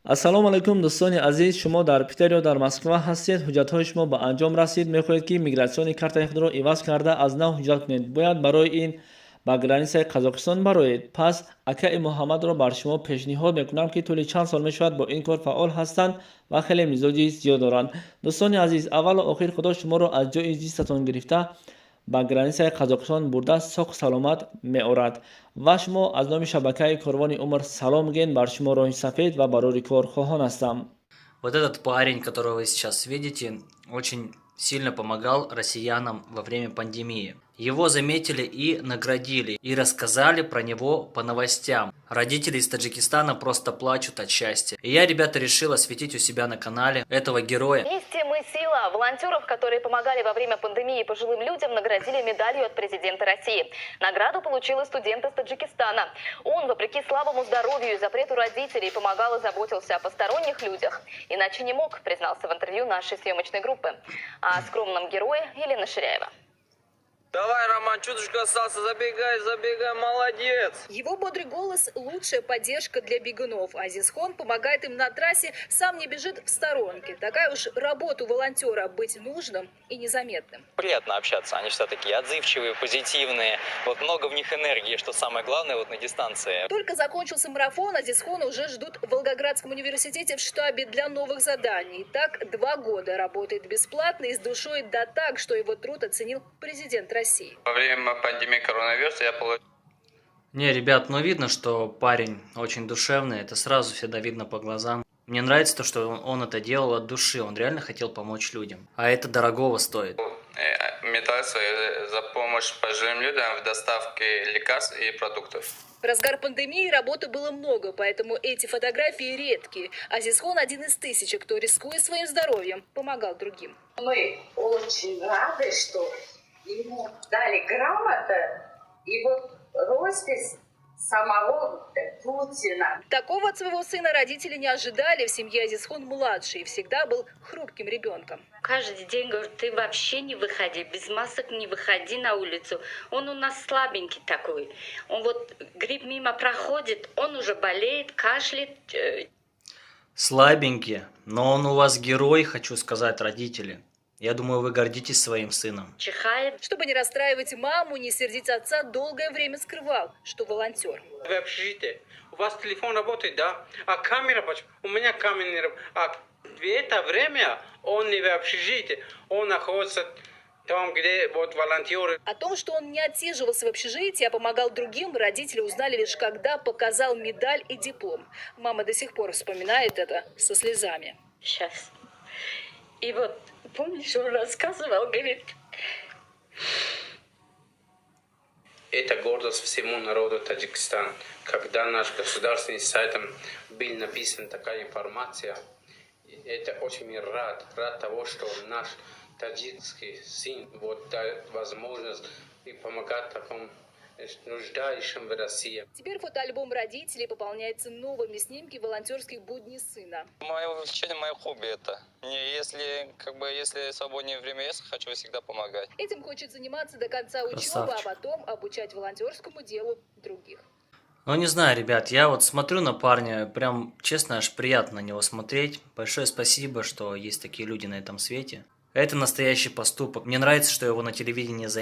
ассалому алайкум дӯстони азиз, шумо дар Питер ё дар Москва ҳастед. Ҳуҷҷатҳои шумо ба анҷом расид. Мехоҳед ки мигратсиони картаи худро иваз карда аз нав ҳуҷҷат кунед. Бояд барои ин ба границаи Қазоқистон бароед. Пас акаи Муҳаммадро бар шумо пешниҳод мекунам ки тӯли чанд сол мешавад бо ин кор фаъол ҳастанд ва хеле мизоҷи зиёд доранд. Дӯстони азиз, аввалу охир Худо шуморо аз ҷои зистатон гирифта ба границаи Қазоқистон бурда соҳу саломат меорад. Ва шумо аз номи шабакаи Корвони Умр салом ген. Бар шумо Роҳи Сафед ва барори корхоҳон ҳастам. Вот этот парень, которого вы сейчас видите, очень сильно помогал россиянам во время пандемии. Его заметили и наградили, и рассказали про него по новостям. Родители из Таджикистана просто плачут от счастья. И я, ребята, решил осветить у себя на канале этого героя. Вместе мы сила. Волонтеров, которые помогали во время пандемии пожилым людям, наградили медалью от президента России. Награду получил и студент из Таджикистана. Он, вопреки слабому здоровью и запрету родителей, помогал и заботился о посторонних людях. Иначе не мог, признался в интервью нашей съемочной группы. О скромном герое Елена Ширяева. Давай, Роман, чуточку остался, забегай, молодец. Его бодрый голос – лучшая поддержка для бегунов. Азизхон помогает им на трассе, сам не бежит в сторонке. Такая уж работа у волонтера – быть нужным и незаметным. Приятно общаться, они всегда такие отзывчивые, позитивные. Вот много в них энергии, что самое главное вот на дистанции. Только закончился марафон, Азизхона уже ждут в Волгоградском университете в штабе для новых заданий. Так 2 года работает бесплатно и с душой, да так, что его труд оценил президент России. Во время пандемии коронавируса я получил... Не, ребят, ну видно, что парень очень душевный, это сразу всегда видно по глазам. Мне нравится то, что он это делал от души, он реально хотел помочь людям. А это дорогого стоит. медаль за помощь пожилым людям в доставке лекарств и продуктов. В разгар пандемии работы было много, поэтому эти фотографии редкие. Азизхон один из тысячи, кто, рискуя своим здоровьем, помогал другим. Мы очень рады, что ему дали грамоту и вот роспись самого Путина. Такого от своего сына родители не ожидали. В семье Азизхон младший и всегда был хрупким ребенком. Каждый день говорит, ты вообще не выходи, без масок не выходи на улицу. Он у нас слабенький такой. Он вот грипп мимо проходит, он уже болеет, кашляет. Слабенький, но он у вас герой, хочу сказать, родители. Я думаю, вы гордитесь своим сыном. Чихает. Чтобы не расстраивать маму, не сердить отца, долгое время скрывал, что волонтер. Вы общежитие. У вас телефон работает, да? А камера, у меня камера не работает. А в это время он не в общежитии. Он находится там, где вот волонтеры. О том, что он не отсиживался в общежитии, а помогал другим, родители узнали лишь когда показал медаль и диплом. Мама до сих пор вспоминает это со слезами. Сейчас. И вот, помнишь, он рассказывал, говорит... Это гордость всему народу Таджикистана. Когда наш государственный сайтом была написана такая информация, это очень рад того, что наш таджикский сын вот дает возможность и помогать такому нуждающим в России. Теперь фотоальбом родителей пополняется новыми снимками волонтерских будней сына. Мое увлечение, мое хобби это. Если свободное время есть, хочу всегда помогать. Этим хочет заниматься до конца учебы, а потом обучать волонтерскому делу других. Ну, не знаю, ребят, я вот смотрю на парня, прям, честно, аж приятно на него смотреть. Большое спасибо, что есть такие люди на этом свете. Это настоящий поступок. Мне нравится, что его на телевидении заметили.